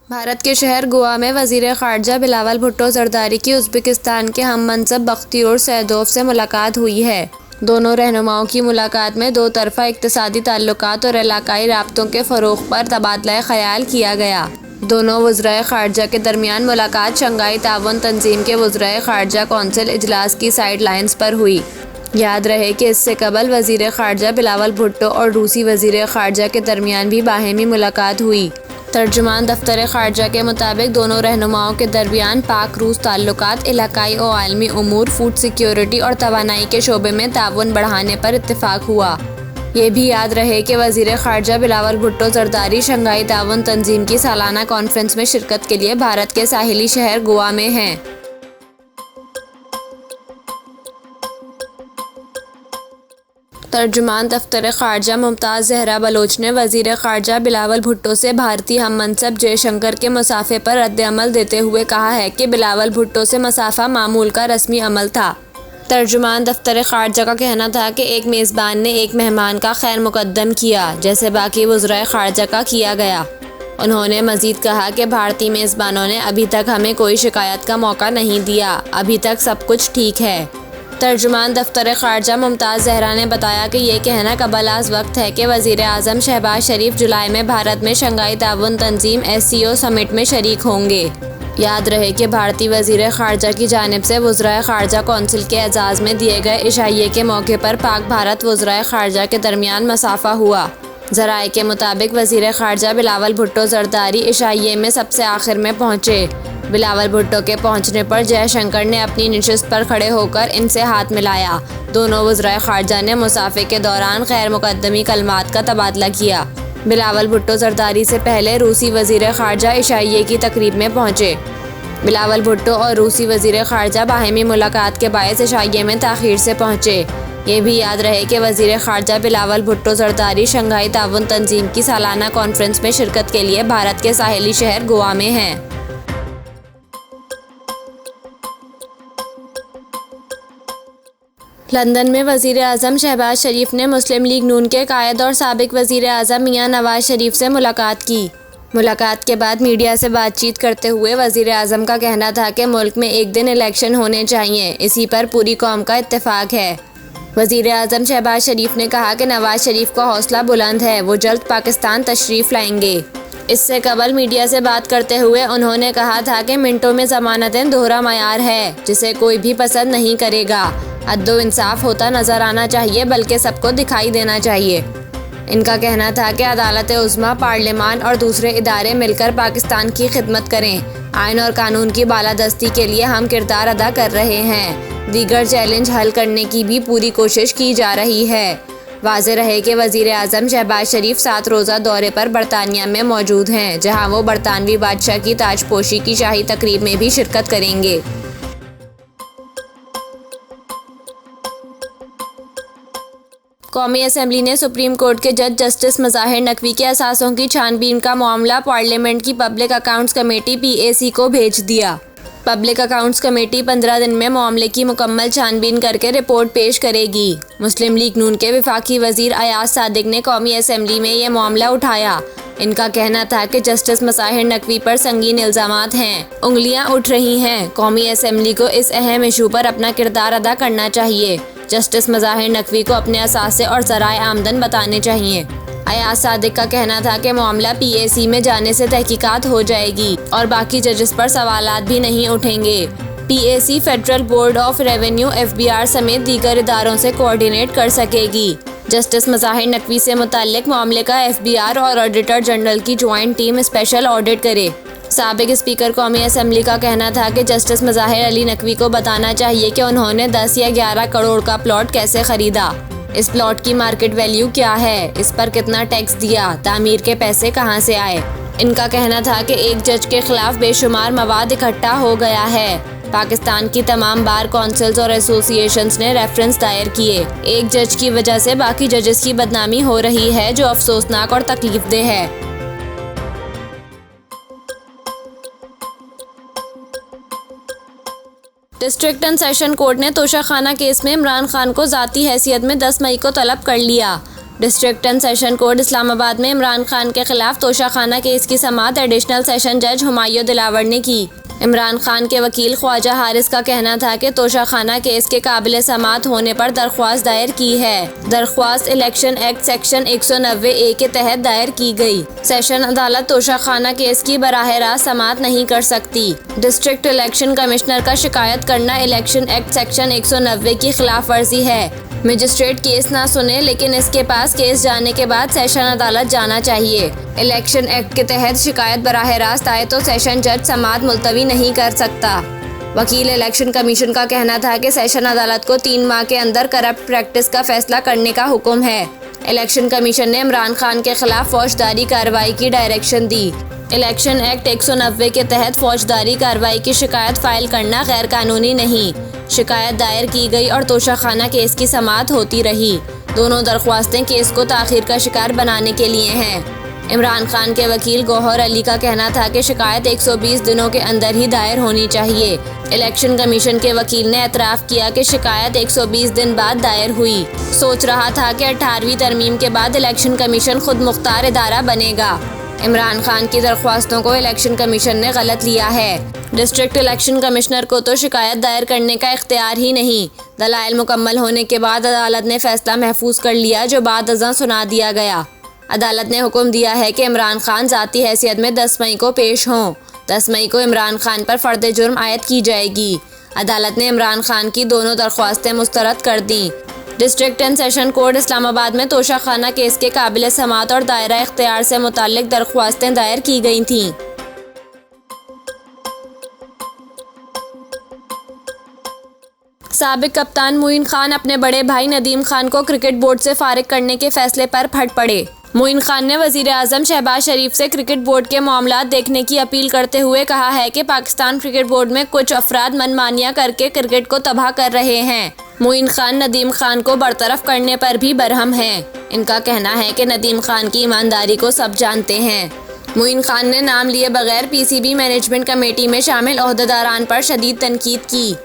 भारत के शहर गोवा में वज़ीर ख़ारजा बिलावल भुट्टो ज़रदारी की उज़्बेकिस्तान के हममनसब बख्तियोर सैदोव से मुलाकात हुई है। दोनों रहनुमाओं की मुलाकात में दो तरफ़ा इक़्तिसादी ताल्लुकात और इलाक़ाई राब्तों के फ़रोग़ पर तबादला ख़याल किया गया। दोनों वज़राए ख़ारजा के दरमियान मुलाकात शंघाई ताउन तंज़ीम के वज़राए ख़ारजा कौंसिल इजलास की साइड लाइन्स पर हुई। याद रहे कि इससे कबल वज़ीर ख़ारजा बिलावल भुट्टो और रूसी वज़ीर ख़ारजा के दरमियान भी बाहिमी मुलाकात हुई। तर्जुमान दफ्तर ख़ारजा के मुताबिक दोनों रहनुमाओं के दरमियान पाक रूस ताल्लुकात, इलाक़ाई और आलमी उमूर, फूड सिक्योरिटी और तवानाई के शोबे में ताउन बढ़ाने पर इत्तिफ़ाक़ हुआ। ये भी याद रहे कि वज़ीर ख़ारजा बिलावल भुट्टो ज़रदारी शंघाई ताउन तंज़ीम की सालाना कॉन्फ्रेंस में शिरकत के लिए भारत के साहिली शहर गोवा में हैं। तर्जुमान दफ्तर ख़ारजा मुमताज़ ज़हरा बलोच ने वज़ीर ख़ारजा बिलावल भुट्टो से भारतीय हममनसब जयशंकर के मुसाफ़े पर रद्द-ए-अमल देते हुए कहा है कि बिलावल भुट्टो से मुसाफ़ा मामूल का रस्मी अमल था। तर्जुमान दफ्तर ख़ारजा का कहना था कि एक मेज़बान ने एक मेहमान का खैर मुक़द्दम किया जैसे बाकी वज़राए ख़ारजा का किया गया। उन्होंने मज़ीद कहा कि भारतीय मेज़बानों ने अभी तक हमें कोई शिकायत का मौका नहीं दिया, अभी तक सब कुछ ठीक है। तर्जुमान दफ्तर ख़ारजा मुमताज़ ज़हरा ने बताया कि ये कहना कबल आज वक्त है कि वज़ीर आज़म शहबाज शरीफ जुलाई में भारत में शंघाई ताउन तंज़ीम SCO समिट में शरीक होंगे। याद रहे कि भारतीय वज़ीर ख़ारजा की जानिब से वज़राए ख़ारजा कौंसिल के एजाज़ में दिए गए इशाइये के मौके पर पाक भारत वज़राए ख़ारजा के दरमियान मसाफ़ा हुआ। ज़राए के मुताबिक वज़ीर ख़ारजा बिलावल भुट्टो ज़रदारी इशाइये में सबसे आखिर में पहुँचे। बिलावल भुट्टो के पहुंचने पर जयशंकर ने अपनी नशिस्त पर खड़े होकर इनसे हाथ मिलाया। दोनों वज़राए ख़ारजा ने मुसाफ़े के दौरान खैर मुक़द्दमी कलमात का तबादला किया। बिलावल भुट्टो ज़रदारी से पहले रूसी वज़ीर ख़ारजा इशाइये की तकरीब में पहुँचे। बिलावल भुट्टो और रूसी वज़ीर ख़ारजा बाहिमी मुलाकात के बायस इशाइये में ताख़ीर से पहुँचे। ये भी याद रहे कि वज़ीर ख़ारजा बिलावल भुट्टो ज़रदारी शंघाई ताउन तंज़ीम की सालाना कॉन्फ्रेंस में शिरकत के लिए भारत के साहिली शहर गोवा में हैं। लंदन में वज़ीर आज़म शहबाज शरीफ ने मुस्लिम लीग नून के कायद और साबिक़ वज़ीर आज़म मियां नवाज शरीफ से मुलाकात की। मुलाकात के बाद मीडिया से बातचीत करते हुए वज़ीर आज़म का कहना था कि मुल्क में एक दिन इलेक्शन होने चाहिए, इसी पर पूरी कौम का इत्तेफाक है। वज़ीर आज़म शहबाज शरीफ ने कहा कि नवाज शरीफ का हौसला बुलंद है, वो जल्द पाकिस्तान तशरीफ़ लाएंगे। इससे कबल मीडिया से बात करते हुए उन्होंने कहा था कि मिनटों में ज़मानतें दोहरा मयार है, जिसे कोई भी पसंद नहीं करेगा। अदलो इंसाफ होता नज़र आना चाहिए, बल्कि सबको दिखाई देना चाहिए। इनका कहना था कि अदालत उज़्मा, पार्लियामान और दूसरे इदारे मिलकर पाकिस्तान की खिदमत करें। आइन और कानून की बालादस्ती के लिए हम किरदार अदा कर रहे हैं। दीगर चैलेंज हल करने की भी पूरी कोशिश की जा रही है। वाज़ेह रहे कि वज़ीर आज़म शहबाज शरीफ 7 रोज़ा दौरे पर बरतानिया में मौजूद हैं, जहां वो बरतानवी बादशाह की ताजपोशी की शाही तकरीब में भी शिरकत करेंगे। कौमी असम्बली ने सुप्रीम कोर्ट के जज जस्टिस मज़ाहिर नकवी के असासों की छानबीन का मामला पार्लियामेंट की पब्लिक अकाउंट्स कमेटी PAC को भेज दिया। पब्लिक अकाउंट्स कमेटी 15 दिन में मामले की मुकम्मल छानबीन करके रिपोर्ट पेश करेगी। मुस्लिम लीग नून के वफाकी वज़ीर अयाज सादिक ने कौमी असम्बली में ये मामला उठाया। इनका कहना था कि जस्टिस मज़ाहिर नकवी पर संगीन इल्ज़ामात हैं, उंगलियां उठ रही हैं। कौमी असम्बली को इस अहम इशू पर अपना किरदार अदा करना चाहिए। जस्टिस मज़ाहिर नकवी को अपने असासे और ज़राए आमदन बताने चाहिए। अयाज सादिक का कहना था कि मामला PAC में जाने से तहकीकात हो जाएगी और बाकी जजेस पर सवालात भी नहीं उठेंगे। PAC federal board of revenue FBR समेत दीगर इदारों से कोऑर्डिनेट कर सकेगी। जस्टिस मज़ाहिर नकवी से मुताल्लिक मामले का FBR और ऑडिटर जनरल की ज्वाइंट टीम स्पेशल ऑडिट करे। साबिक स्पीकर कौमी असम्बली का कहना था कि जस्टिस मज़ाहिर अली नकवी को बताना चाहिए कि उन्होंने 10 या 11 करोड़ का प्लॉट कैसे खरीदा, इस प्लॉट की मार्केट वैल्यू क्या है, इस पर कितना टैक्स दिया, तामीर के पैसे कहां से आए। इनका कहना था कि एक जज के खिलाफ बेशुमार मवाद इकट्ठा हो गया है। पाकिस्तान की तमाम बार काउंसिल्स और एसोसिएशंस ने रेफरेंस दायर किए। एक जज की वजह से बाकी जजेस की बदनामी हो रही है, जो अफसोसनाक और तकलीफदेह है। डिस्ट्रिक्ट एंड सेशन कोर्ट ने तोशाखाना केस में इमरान खान को ज़ाती हैसियत में 10 मई को तलब कर लिया। District and session court Islamabad में इमरान खान के खिलाफ तोशाखाना केस की समाअत एडिशनल सेशन जज हुमायूं दिलावर ने की। इमरान खान के वकील ख्वाजा हारिस का कहना था कि तोशाखाना केस के काबिल समाअत होने पर दरख्वास्त दायर की है। दरख्वास्त इलेक्शन एक्ट सेक्शन 190A के तहत दायर की गई। सेशन अदालत तोशाखाना केस की बराह रास्त समाअत नहीं कर सकती। डिस्ट्रिक्ट इलेक्शन कमिश्नर का शिकायत करना इलेक्शन एक्ट सेक्शन 190 की खिलाफ वर्जी है। मजिस्ट्रेट केस ना सुने, लेकिन इसके पास केस जाने के बाद सेशन अदालत जाना चाहिए। इलेक्शन एक्ट के तहत शिकायत बराह रास्त आए तो सेशन जज समाअत मुलतवी नहीं कर सकता। वकील इलेक्शन कमीशन का कहना था कि सेशन अदालत को 3 माह के अंदर करप्ट प्रैक्टिस का फैसला करने का हुक्म है। इलेक्शन कमीशन ने इमरान खान के खिलाफ फौजदारी कार्रवाई की डायरेक्शन दी। इलेक्शन एक्ट 190 के तहत फौजदारी कार्रवाई की शिकायत फाइल करना गैर कानूनी नहीं। शिकायत दायर की गई और तोशाखाना केस की समाअत होती रही। दोनों दरख्वास्तें केस को ताख़ीर का शिकार बनाने के लिए हैं। इमरान खान के वकील गौहर अली का कहना था कि शिकायत 120 दिनों के अंदर ही दायर होनी चाहिए। इलेक्शन कमीशन के वकील ने एतराफ़ किया कि शिकायत 120 दिन बाद दायर हुई। सोच रहा था कि 18वीं तरमीम के बाद इलेक्शन कमीशन खुद मुख्तार इदारा बनेगा। इमरान खान की दरख्वास्तों को इलेक्शन कमीशन ने गलत लिया है। डिस्ट्रिक्ट इलेक्शन कमिश्नर को तो शिकायत दायर करने का इख्तियार ही नहीं। दलाइल मुकम्मल होने के बाद अदालत ने फैसला महफूज कर लिया, जो बाद अज़ां सुना दिया गया। अदालत ने हुक्म दिया है कि इमरान खान ज़ाती हैसियत में 10 मई को पेश हों। 10 मई को इमरान खान पर फ़र्द जुर्म आयद की जाएगी। अदालत ने इमरान खान की दोनों दरख्वास्तें मुस्तरद कर दी। District and session court Islamabad में तोशाखाना केस के काबिल समाअत और दायरा इख्तियार से मुताल्लिक दरख्वास्तें दायर की गई थीं। साबिक कप्तान मोइन खान अपने बड़े भाई नदीम खान को क्रिकेट बोर्ड से फारिग करने के फैसले पर फट पड़े। मोइन खान ने वज़ीर आज़म शहबाज शरीफ से क्रिकेट बोर्ड के मामलात देखने की अपील करते हुए कहा है कि पाकिस्तान क्रिकेट बोर्ड में कुछ अफराद मनमानियां करके क्रिकेट को तबाह कर रहे हैं। मोइन खान नदीम खान को बरतरफ करने पर भी बरहम हैं। इनका कहना है कि नदीम खान की ईमानदारी को सब जानते हैं। मोइन खान ने नाम लिए बगैर PCB मैनेजमेंट कमेटी में शामिल ओहदेदारान पर शदीद तनकीद की।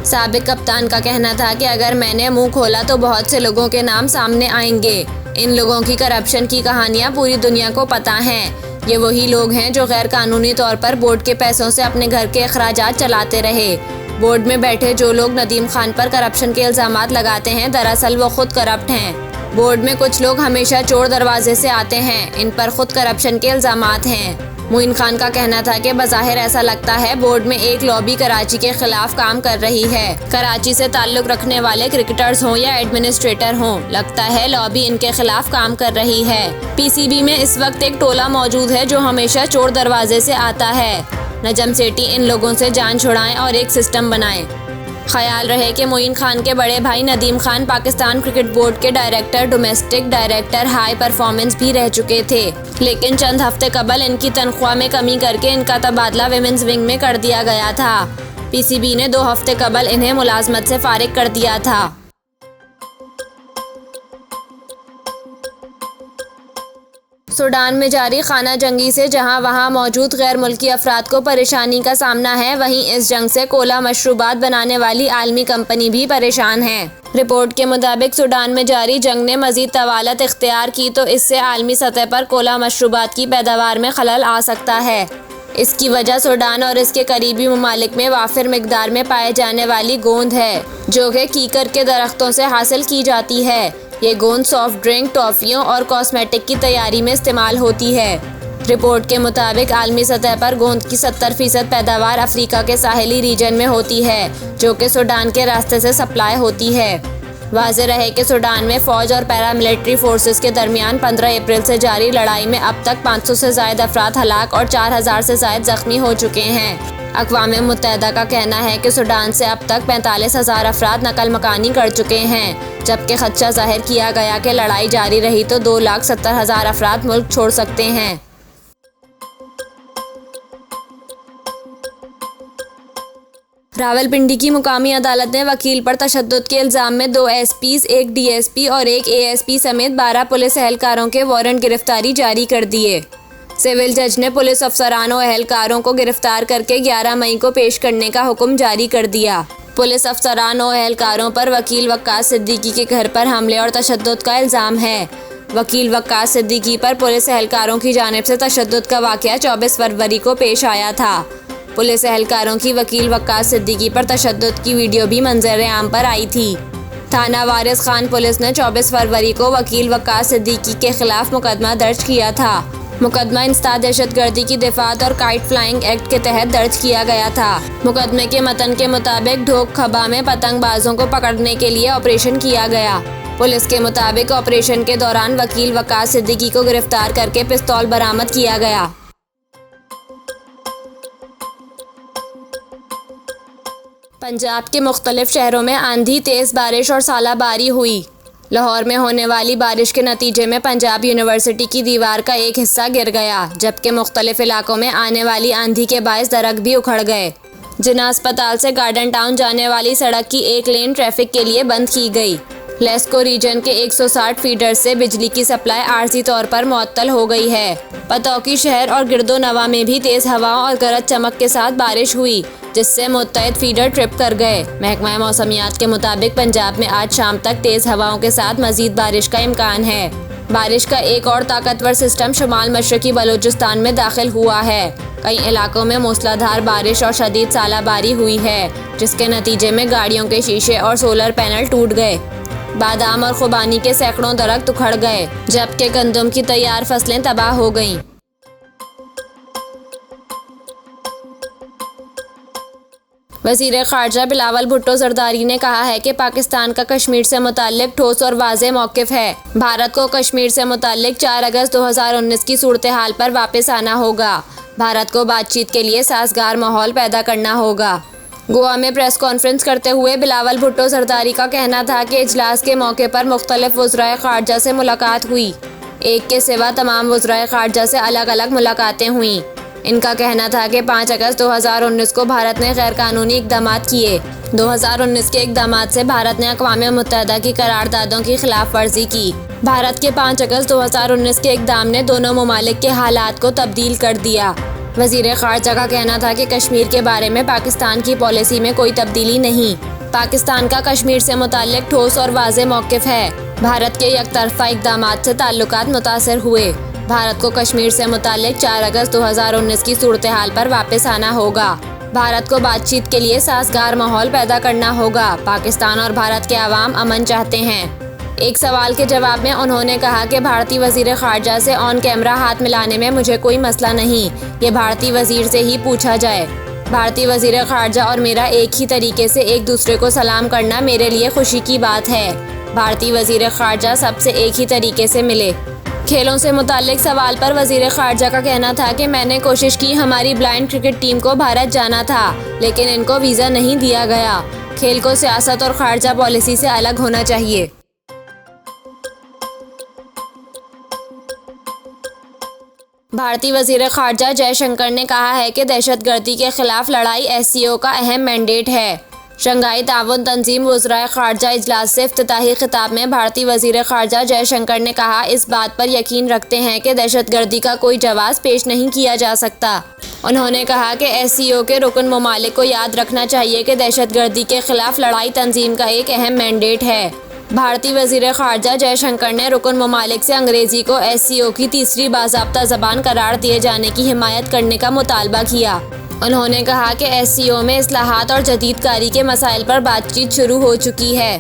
साबिक कप्तान का कहना था कि अगर मैंने मुंह खोला तो बहुत से लोगों के नाम सामने आएंगे। इन लोगों की करप्शन की कहानियां पूरी दुनिया को पता हैं। ये वही लोग हैं जो गैर कानूनी तौर पर बोर्ड के पैसों से अपने घर के अखराजात चलाते रहे। बोर्ड में बैठे जो लोग नदीम खान पर करप्शन के इल्ज़ामात लगाते हैं, दरअसल वो खुद करप्ट हैं। बोर्ड में कुछ लोग हमेशा चोर दरवाजे से आते हैं। इन पर खुद करप्शन के इल्ज़ामात हैं। मोइन खान का कहना था कि बज़ाहिर ऐसा लगता है बोर्ड में एक लॉबी कराची के खिलाफ काम कर रही है। कराची से ताल्लुक़ रखने वाले क्रिकेटर्स हों या एडमिनिस्ट्रेटर हों, लगता है लॉबी इनके खिलाफ काम कर रही है। PCB में इस वक्त एक टोला मौजूद है जो हमेशा चोर दरवाजे से आता है। नजम सेठी इन लोगों से जान छुड़ाएं और एक सिस्टम बनाएं। ख्याल रहे कि मोइन खान के बड़े भाई नदीम खान पाकिस्तान क्रिकेट बोर्ड के director, domestic director, high performance भी रह चुके थे, लेकिन चंद हफ्ते कबल इनकी तनख्वाह में कमी करके इनका तबादला विमेंस विंग में कर दिया गया था। PCB ने 2 हफ्ते कबल इन्हें मुलाजमत से फारिग कर दिया था। सूडान में जारी खाना जंगी से जहां वहां मौजूद गैर मुल्की अफराद को परेशानी का सामना है, वहीं इस जंग से कोला मशरूबात बनाने वाली आलमी कंपनी भी परेशान है। रिपोर्ट के मुताबिक सूडान में जारी जंग ने मजीद तवालत इख्तियार की तो इससे आलमी सतह पर कोला मशरूबात की पैदावार में खलल आ सकता है। इसकी वजह सूडान और इसके करीबी ममालिक में वाफिर मिकदार में पाए जाने वाली गोंद है, जो कि कीकर के दरख्तों से हासिल की जाती है। ये गोंद सॉफ्ट ड्रिंक, टॉफ़ियों और कॉस्मेटिक की तैयारी में इस्तेमाल होती है। रिपोर्ट के मुताबिक आलमी सतह पर गोंद की 70% पैदावार अफ्रीका के साहिली रीजन में होती है, जो कि सूडान के रास्ते से सप्लाई होती है। वाज़ेह रहे कि सूडान में फ़ौज और पैरामिलिट्री फोर्सेस के दरमियान 15 अप्रैल से जारी लड़ाई में अब तक 500 से ज़ायद अफराद हलाक और 4000 से ज़ायद ज़ख्मी हो चुके हैं। अक़वाम मुत्तहिदा का कहना है कि सूडान से अब तक 45,000 अफराद नकल मकानी कर चुके हैं, जबकि खदशा ज़ाहिर किया गया कि लड़ाई जारी रही तो 2,70,000 अफराद मुल्क छोड़ सकते हैं। रावलपिंडी की मुकामी अदालत ने वकील पर तशद्दुद के इल्ज़ाम में 2 SPs, 1 DSP और 1 ASP समेत 12 पुलिस एहलकारों के वारंट गिरफ्तारी जारी कर दिए। सिविल जज ने पुलिस अफसरान और एहलकारों को गिरफ्तार करके 11 मई को पेश करने का हुक्म जारी कर दिया। पुलिस अफसरान और एहलकारों पर वकील वक्कास सिद्दीकी के घर पर हमले और तशद्दुद का इल्ज़ाम है। वकील वक्कास सिद्दीकी पर पुलिस एहलकारों की जानिब से तशद्दुद का वाक़या 24 फरवरी को पेश आया था। पुलिस एहलकारों की वकील वक्कास सिद्दीकी पर तशद्दुद की वीडियो भी मंजर आम पर आई थी। थाना वारिस खान पुलिस ने 24 फरवरी को वकील वक्कास सिद्दीकी के खिलाफ मुकदमा दर्ज किया था। मुकदमा इंसदाद दहशतगर्दी की दिफात और काइट फ्लाइंग एक्ट के तहत दर्ज किया गया था। मुकदमे के मतन के मुताबिक ढोक खबा में पतंगबाजों को पकड़ने के लिए ऑपरेशन किया गया। पुलिस के मुताबिक ऑपरेशन के दौरान वकील वक्कास सिद्दीकी को गिरफ्तार करके पिस्तौल बरामद किया गया। पंजाब के मुख्तलिफ शहरों में आंधी, तेज़ बारिश और सालाबारी हुई। लाहौर में होने वाली बारिश के नतीजे में पंजाब यूनिवर्सिटी की दीवार का एक हिस्सा गिर गया, जबकि मुख्तलिफ इलाकों में आने वाली आंधी के बायस दरख्त भी उखड़ गए। जिन्ना अस्पताल से गार्डन टाउन जाने वाली सड़क की एक लेन ट्रैफिक के लिए बंद की गई। लेस्को रीजन के 160 फीडर से बिजली की सप्लाई आर्जी तौर पर मुअत्तल हो गई है। पतौकी शहर और गिरदो नवा में भी तेज़ हवाओं और गरज चमक के साथ बारिश हुई, जिससे मुत्तहिद फीडर ट्रिप कर गए। महकमा मौसमियात के मुताबिक पंजाब में आज शाम तक तेज़ हवाओं के साथ मजीद बारिश का इम्कान है। बारिश का एक और ताकतवर सिस्टम शुमाल मशरकी बलूचिस्तान में दाखिल हुआ है। कई इलाकों में मूसलाधार बारिश और शदीद सालाबारी हुई है, जिसके नतीजे में गाड़ियों के शीशे और सोलर पैनल टूट गए। बादाम और खुबानी के सैकड़ों दरख्त उखड़ गए, जबकि गंदम की तैयार फसलें तबाह हो गईं। वज़ीर ख़ारजा बिलावल भुट्टो ज़रदारी ने कहा है कि पाकिस्तान का कश्मीर से मुताल्लिक ठोस और वाज़ेह मौक़िफ़ है। भारत को कश्मीर से मुताल्लिक 4 अगस्त 2019 की सूरत हाल पर वापस आना होगा। भारत को बातचीत के लिए साज़गार माहौल पैदा करना होगा। गोवा में प्रेस कॉन्फ्रेंस करते हुए बिलावल भुट्टो ज़रदारी का कहना था कि इजलास के मौके पर मुख्तलिफ वज़राए ख़ारजा से मुलाकात हुई। एक के सिवा तमाम वज़राए ख़ारजा से अलग अलग मुलाकातें हुईं। इनका कहना था कि 5 अगस्त 2019 को भारत ने गैर कानूनी इक़दामात किए। 2019 के इक़दामात से भारत ने अक़वाम मुत्तहिदा की करारदादों की खिलाफ वर्जी की। भारत के 5 अगस्त 2019 के इक़दाम ने दोनों ममालिक के हालात को तब्दील कर दिया। वज़ीर ख़ारजा का कहना था कि कश्मीर के बारे में पाकिस्तान की पॉलिसी में कोई तब्दीली नहीं। पाकिस्तान का कश्मीर से मुताल्लिक ठोस और वाज़ेह मौक़िफ़ है। भारत के यकतरफ़ा इक़दामात से ताल्लुकात मुतासर हुए। भारत को कश्मीर से मुताल्लिक 4 अगस्त 2019 की सूरत हाल पर वापस आना होगा। भारत को बातचीत के लिए साज़गार माहौल पैदा करना होगा। पाकिस्तान और भारत के अवाम अमन चाहते हैं। एक सवाल के जवाब में उन्होंने कहा कि भारतीय वज़ीर ख़ारजा से ऑन कैमरा हाथ मिलाने में मुझे कोई मसला नहीं, ये भारतीय वज़ीर से ही पूछा जाए। भारतीय वज़ीर ख़ारजा और मेरा एक ही तरीके से एक दूसरे को सलाम करना मेरे लिए खुशी की बात है। भारतीय वज़ीर ख़ारजा सबसे एक ही तरीके से मिले। खेलों से मुताल्लिक सवाल पर वज़ीर ख़ारजा का कहना था कि मैंने कोशिश की, हमारी ब्लाइंड क्रिकेट टीम को भारत जाना था, लेकिन इनको वीज़ा नहीं दिया गया। खेल को सियासत और ख़ारजा पॉलिसी से अलग होना चाहिए। भारतीय वज़ीर ख़ारजा जयशंकर ने कहा है कि दहशतगर्दी के खिलाफ लड़ाई SCO का अहम मैंडेट है। शंघाई ताउन तंजीम वज़राए ख़ारजा इजलास से इफ्तिताही खिताब में भारतीय वज़ीर ख़ारजा जयशंकर ने कहा, इस बात पर यकीन रखते हैं कि दहशतगर्दी का कोई जवाब पेश नहीं किया जा सकता। उन्होंने कहा कि SCO के रुकन ममालिक को याद रखना चाहिए कि दहशतगर्दी के खिलाफ लड़ाई तंजीम का एक अहम मैंडेट है। भारतीय वज़ीर ख़ारजा जयशंकर ने रुकन ममालिक से अंग्रेज़ी को SCO की तीसरी बाज़ाब्ता ज़बान करार दिए जाने की हिमायत करने का मुतालबा किया। उन्होंने कहा कि SCO में इस्लाहात और जदीदकारी के मसाइल पर बातचीत शुरू हो चुकी है।